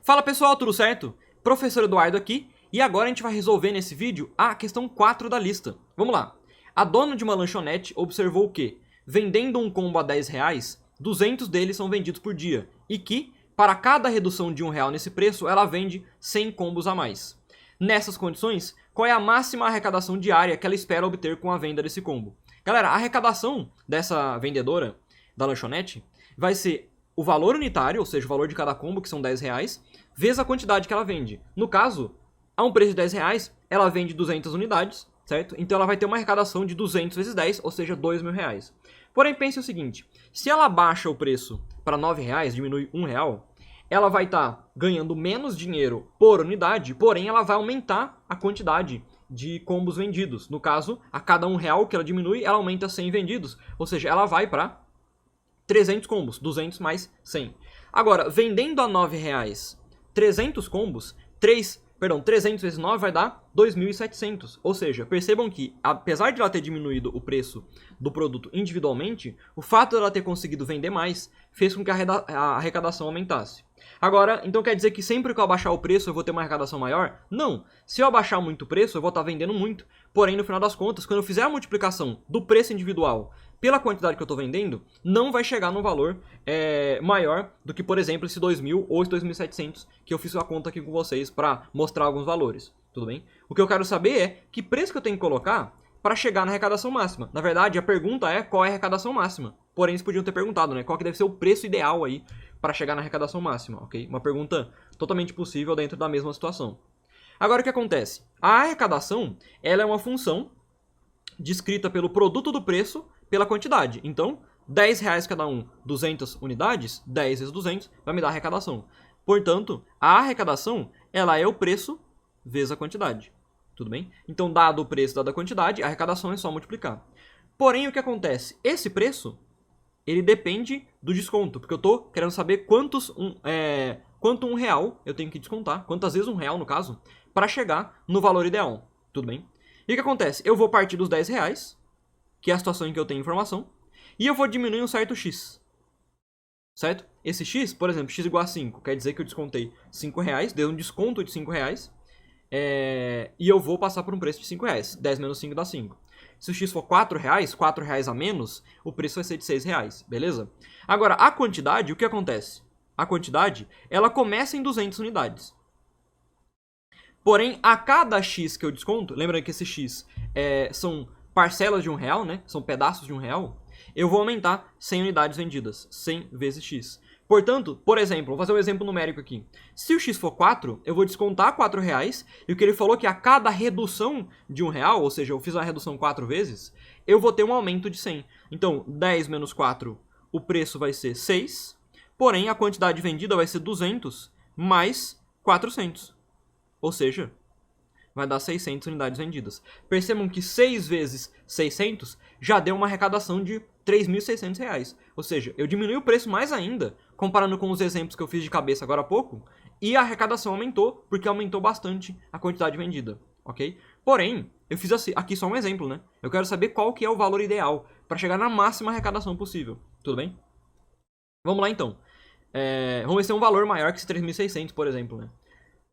Fala pessoal, tudo certo? Professor Eduardo aqui, e agora a gente vai resolver nesse vídeo a questão 4 da lista. Vamos lá. A dona de uma lanchonete observou que, vendendo um combo a R$10, 200 deles são vendidos por dia, e que, para cada redução de R$1 nesse preço, ela vende 100 combos a mais. Nessas condições, qual é a máxima arrecadação diária que ela espera obter com a venda desse combo? Galera, a arrecadação dessa vendedora da lanchonete vai ser o valor unitário, ou seja, o valor de cada combo, que são R$10, vezes a quantidade que ela vende. No caso, a um preço de R$10, ela vende 200 unidades, certo? Então ela vai ter uma arrecadação de 200 vezes 10, ou seja, R$2.000. Porém, pense o seguinte, se ela baixa o preço para R$9, diminui R$1, ela vai estar ganhando menos dinheiro por unidade, porém ela vai aumentar a quantidade de combos vendidos. No caso, a cada R$1 que ela diminui, ela aumenta 100 vendidos, ou seja, ela vai para 300 combos, 200 mais 100. Agora, vendendo a R$9, 300 combos, 300 vezes 9 vai dar 2.700. Ou seja, percebam que, apesar de ela ter diminuído o preço do produto individualmente, o fato de ela ter conseguido vender mais fez com que a arrecadação aumentasse. Agora, então quer dizer que sempre que eu abaixar o preço eu vou ter uma arrecadação maior? Não. Se eu abaixar muito o preço, eu vou estar vendendo muito. Porém, no final das contas, quando eu fizer a multiplicação do preço individual pela quantidade que eu estou vendendo, não vai chegar num valor maior do que, por exemplo, esse 2.000 ou esse 2.700 que eu fiz a conta aqui com vocês para mostrar alguns valores. Tudo bem? O que eu quero saber é que preço que eu tenho que colocar para chegar na arrecadação máxima. Na verdade, a pergunta é qual é a arrecadação máxima. Porém, eles podiam ter perguntado, né? Qual que deve ser o preço ideal aí para chegar na arrecadação máxima, ok? Uma pergunta totalmente possível dentro da mesma situação. Agora, o que acontece? A arrecadação, ela é uma função descrita pelo produto do preço pela quantidade. Então, R$10 cada um, 200 unidades, 10 vezes 200, vai me dar arrecadação. Portanto, a arrecadação, ela é o preço vezes a quantidade. Tudo bem? Então, dado o preço, dada a quantidade, a arrecadação é só multiplicar. Porém, o que acontece? Esse preço, ele depende do desconto, porque eu estou querendo saber quanto R$1 eu tenho que descontar, quantas vezes R$1 no caso, para chegar no valor ideal. Tudo bem? E o que acontece? Eu vou partir dos R$10, que é a situação em que eu tenho informação, e eu vou diminuir um certo x. Certo? Esse x, por exemplo, x igual a 5, quer dizer que eu descontei R$5, dei um desconto de R$5, e eu vou passar por um preço de R$5. 10 menos 5 dá 5. Se o x for R$4, R$4 a menos, o preço vai ser de R$6, beleza? Agora, a quantidade, o que acontece? A quantidade, ela começa em 200 unidades. Porém, a cada x que eu desconto, lembrando que esse x são parcelas de R$1, né? São pedaços de R$1, eu vou aumentar 100 unidades vendidas, 100 vezes x. Portanto, por exemplo, vou fazer um exemplo numérico aqui. Se o x for 4, eu vou descontar R$4, e o que ele falou que a cada redução de R$1, ou seja, eu fiz a redução 4 vezes, eu vou ter um aumento de 100. Então, 10 menos 4, o preço vai ser 6, porém a quantidade vendida vai ser 200 mais 400. Ou seja, vai dar 600 unidades vendidas. Percebam que 6 vezes 600 já deu uma arrecadação de R$3.600. Ou seja, eu diminui o preço mais ainda, comparando com os exemplos que eu fiz de cabeça agora há pouco, e a arrecadação aumentou, porque aumentou bastante a quantidade vendida, ok? Porém, eu fiz aqui só um exemplo, né? Eu quero saber qual que é o valor ideal para chegar na máxima arrecadação possível, tudo bem? Vamos lá então. Vamos ver se tem um valor maior que esse 3.600, por exemplo, né?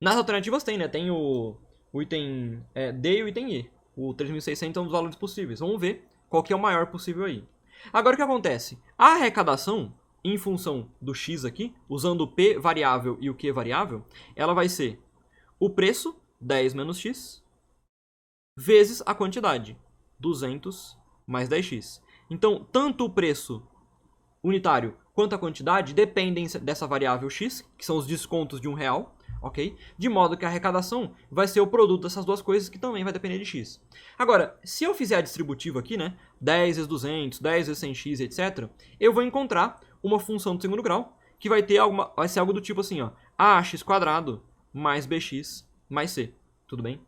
Nas alternativas tem, né? Tem o item D e o item E. O 3.600 é um dos valores possíveis. Vamos ver qual que é o maior possível aí. Agora o que acontece? A arrecadação, em função do x aqui, usando o P variável e o Q variável, ela vai ser o preço, 10 menos x, vezes a quantidade, 200 mais 10x. Então, tanto o preço unitário quanto a quantidade dependem dessa variável x, que são os descontos de R$1, ok? De modo que a arrecadação vai ser o produto dessas duas coisas, que também vai depender de x. Agora, se eu fizer a distributiva aqui, né? 10 vezes 200, 10 vezes 100x, etc. Eu vou encontrar uma função do segundo grau, que vai ser algo do tipo assim, ó. ax² mais bx mais c. Tudo bem?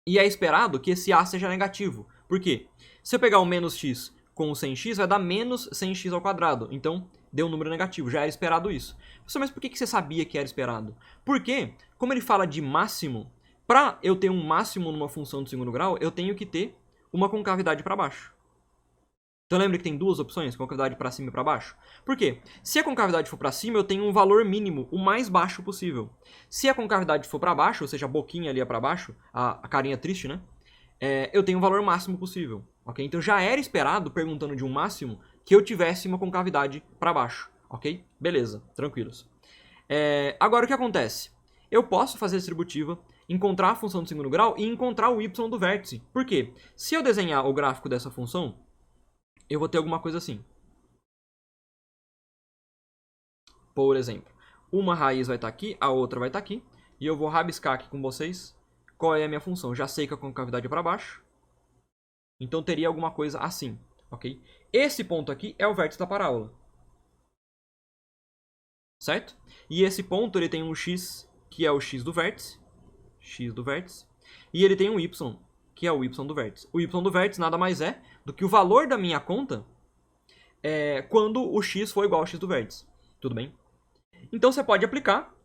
E é esperado que esse a seja negativo. Por quê? Se eu pegar o menos x com o 100x, vai dar menos 100x ao quadrado. Então, deu um número negativo. Já era esperado isso. Mas por que você sabia que era esperado? Porque, como ele fala de máximo, para eu ter um máximo numa função do segundo grau, eu tenho que ter uma concavidade para baixo. Então lembra que tem duas opções, concavidade para cima e para baixo? Por quê? Se a concavidade for para cima, eu tenho um valor mínimo, o mais baixo possível. Se a concavidade for para baixo, ou seja, a boquinha ali é para baixo, a carinha triste, né? Eu tenho o valor máximo possível, ok? Então já era esperado, perguntando de um máximo, que eu tivesse uma concavidade para baixo, ok? Beleza, tranquilos. Agora o que acontece? Eu posso fazer a distributiva, encontrar a função do segundo grau e encontrar o y do vértice. Por quê? Se eu desenhar o gráfico dessa função, eu vou ter alguma coisa assim. Por exemplo, uma raiz vai estar aqui, a outra vai estar aqui, e eu vou rabiscar aqui com vocês qual é a minha função. Já sei que a concavidade é para baixo, então teria alguma coisa assim, ok? Esse ponto aqui é o vértice da parábola, certo? E esse ponto ele tem um x, que é o x do vértice, e ele tem um y, que é o y do vértice. O y do vértice nada mais é do que o valor da minha conta quando o x for igual ao x do vértice, tudo bem? Então você pode aplicar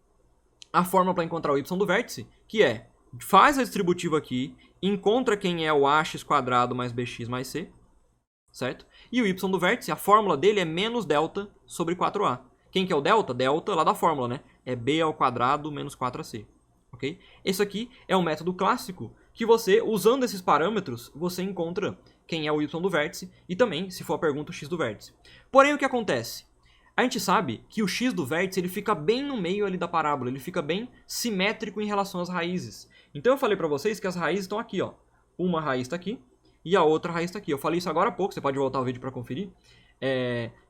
a fórmula para encontrar o y do vértice, que é, faz a distributiva aqui, encontra quem é o ax quadrado mais bx mais c, certo? E o y do vértice, a fórmula dele é menos delta sobre 4a. Quem que é o delta? Delta lá da fórmula, né? É b ao quadrado menos 4ac, ok? Esse aqui é um método clássico que você, usando esses parâmetros, você encontra quem é o y do vértice e também, se for a pergunta, o x do vértice. Porém, o que acontece? A gente sabe que o x do vértice ele fica bem no meio ali da parábola, ele fica bem simétrico em relação às raízes. Então eu falei para vocês que as raízes estão aqui, ó. Uma raiz está aqui e a outra raiz está aqui. Eu falei isso agora há pouco, você pode voltar o vídeo para conferir.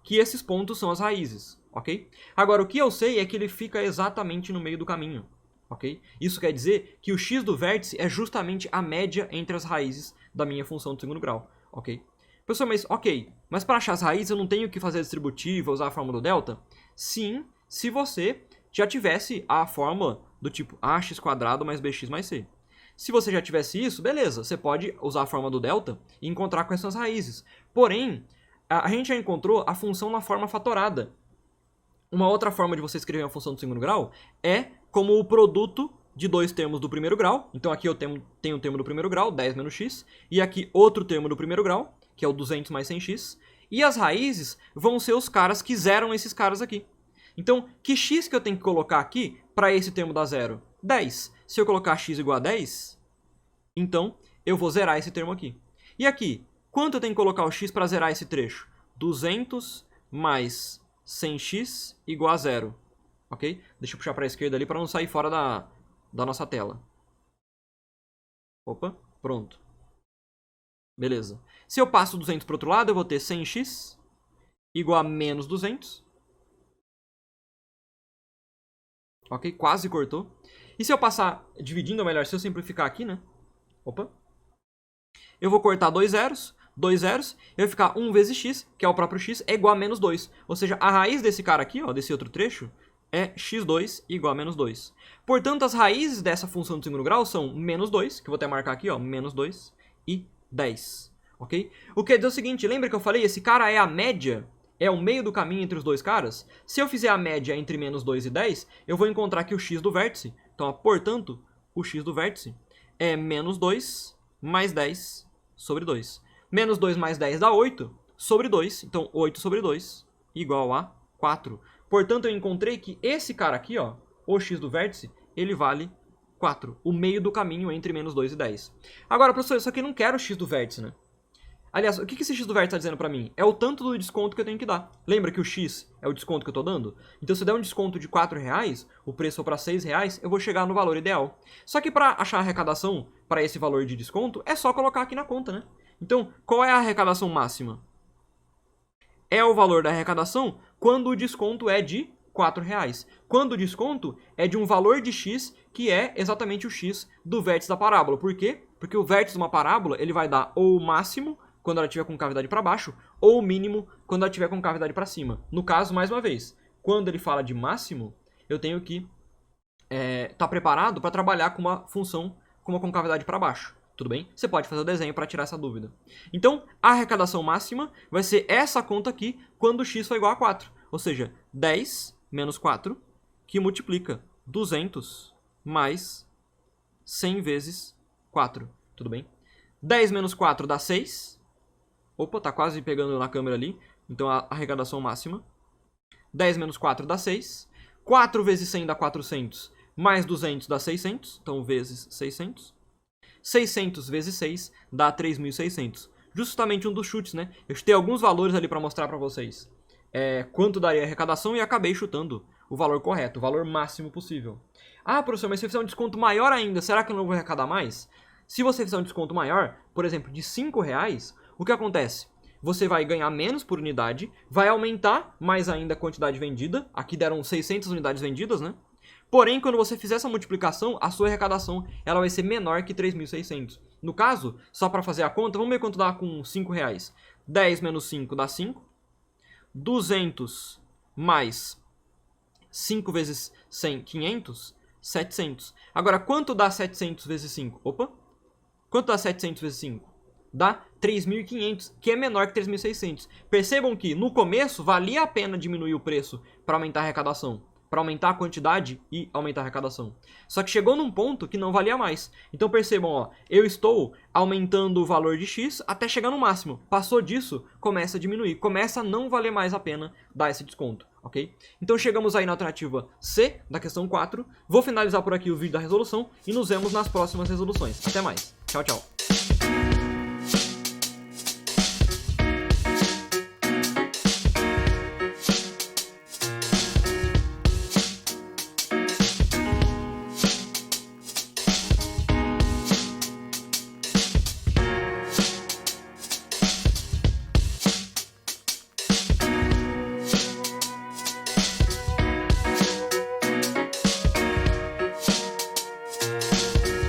Que esses pontos são as raízes, ok? Agora, o que eu sei é que ele fica exatamente no meio do caminho, ok? Isso quer dizer que o x do vértice é justamente a média entre as raízes da minha função do segundo grau, ok? Pessoal, mas para achar as raízes eu não tenho que fazer a distributiva, usar a fórmula do delta? Sim, se você já tivesse a fórmula do tipo ax quadrado mais bx mais c. Se você já tivesse isso, beleza, você pode usar a fórmula do delta e encontrar quais são as raízes. Porém, a gente já encontrou a função na forma fatorada. Uma outra forma de você escrever uma função do segundo grau é como o produto de dois termos do primeiro grau. Então aqui eu tenho um termo do primeiro grau, 10 menos x, e aqui outro termo do primeiro grau, que é o 200 mais 100x, e as raízes vão ser os caras que zeram esses caras aqui. Então, que x que eu tenho que colocar aqui para esse termo dar zero? 10. Se eu colocar x igual a 10, então eu vou zerar esse termo aqui. E aqui, quanto eu tenho que colocar o x para zerar esse trecho? 200 mais 100x igual a zero. Ok? Deixa eu puxar para a esquerda ali para não sair fora da nossa tela. Opa, pronto. Beleza. Se eu passo 200 para o outro lado, eu vou ter 100x igual a menos 200. Ok? Quase cortou. E se eu passar dividindo, ou melhor, se eu simplificar aqui, né? Opa. Eu vou cortar dois zeros, e vai ficar 1 vezes x, que é o próprio x, é igual a menos 2. Ou seja, a raiz desse cara aqui, ó, desse outro trecho, é x2 igual a menos 2. Portanto, as raízes dessa função do segundo grau são menos 2, que eu vou até marcar aqui, ó, menos 2, e 10, ok? O que quer dizer o seguinte, lembra que eu falei, esse cara é a média, é o meio do caminho entre os dois caras? Se eu fizer a média entre menos 2 e 10, eu vou encontrar aqui o x do vértice. Então, ó, portanto, o x do vértice é menos 2 mais 10 sobre 2. Menos 2 mais 10 dá 8 sobre 2, então 8 sobre 2 igual a 4. Portanto, eu encontrei que esse cara aqui, ó, o x do vértice, ele vale 4, o meio do caminho entre menos 2 e 10. Agora, professor, eu só que não quero o x do vértice, né? Aliás, o que esse x do vértice está dizendo para mim? É o tanto do desconto que eu tenho que dar. Lembra que o x é o desconto que eu estou dando? Então, se eu der um desconto de R$4, o preço for para R$6, eu vou chegar no valor ideal. Só que para achar a arrecadação para esse valor de desconto, é só colocar aqui na conta, né? Então, qual é a arrecadação máxima? É o valor da arrecadação quando o desconto é de R$4. Quando o desconto é de um valor de x que é exatamente o x do vértice da parábola. Por quê? Porque o vértice de uma parábola ele vai dar ou o máximo quando ela tiver com cavidade para baixo, ou o mínimo quando ela tiver com cavidade para cima. No caso, mais uma vez, quando ele fala de máximo, eu tenho que estar preparado para trabalhar com uma função com uma concavidade para baixo. Tudo bem? Você pode fazer o desenho para tirar essa dúvida. Então, a arrecadação máxima vai ser essa conta aqui quando x for igual a 4. Ou seja, 10 menos 4, que multiplica 200 mais 100 vezes 4. Tudo bem? 10 menos 4 dá 6. Opa, tá quase pegando na câmera ali. Então a arrecadação máxima. 10 menos 4 dá 6. 4 vezes 100 dá 400. Mais 200 dá 600. Então vezes 600. 600 vezes 6 dá 3.600. Justamente um dos chutes, né? Eu chutei alguns valores ali para mostrar para vocês quanto daria a arrecadação e acabei chutando o valor correto, o valor máximo possível. Ah, professor, mas se eu fizer um desconto maior ainda, será que eu não vou arrecadar mais? Se você fizer um desconto maior, por exemplo, de R$5, o que acontece? Você vai ganhar menos por unidade, vai aumentar mais ainda a quantidade vendida. Aqui deram 600 unidades vendidas, né? Porém, quando você fizer essa multiplicação, a sua arrecadação ela vai ser menor que 3.600. No caso, só para fazer a conta, vamos ver quanto dá com R$5. 10 menos 5 dá 5. 200 mais 5 vezes 100, 500, 700. Agora, quanto dá 700 vezes 5? Opa! Quanto dá 700 vezes 5? Dá 3.500, que é menor que 3.600. Percebam que, no começo, valia a pena diminuir o preço para aumentar a arrecadação, para aumentar a quantidade e aumentar a arrecadação. Só que chegou num ponto que não valia mais. Então percebam, ó, eu estou aumentando o valor de X até chegar no máximo. Passou disso, começa a diminuir. Começa a não valer mais a pena dar esse desconto, ok? Então chegamos aí na alternativa C da questão 4. Vou finalizar por aqui o vídeo da resolução e nos vemos nas próximas resoluções. Até mais. Tchau, tchau.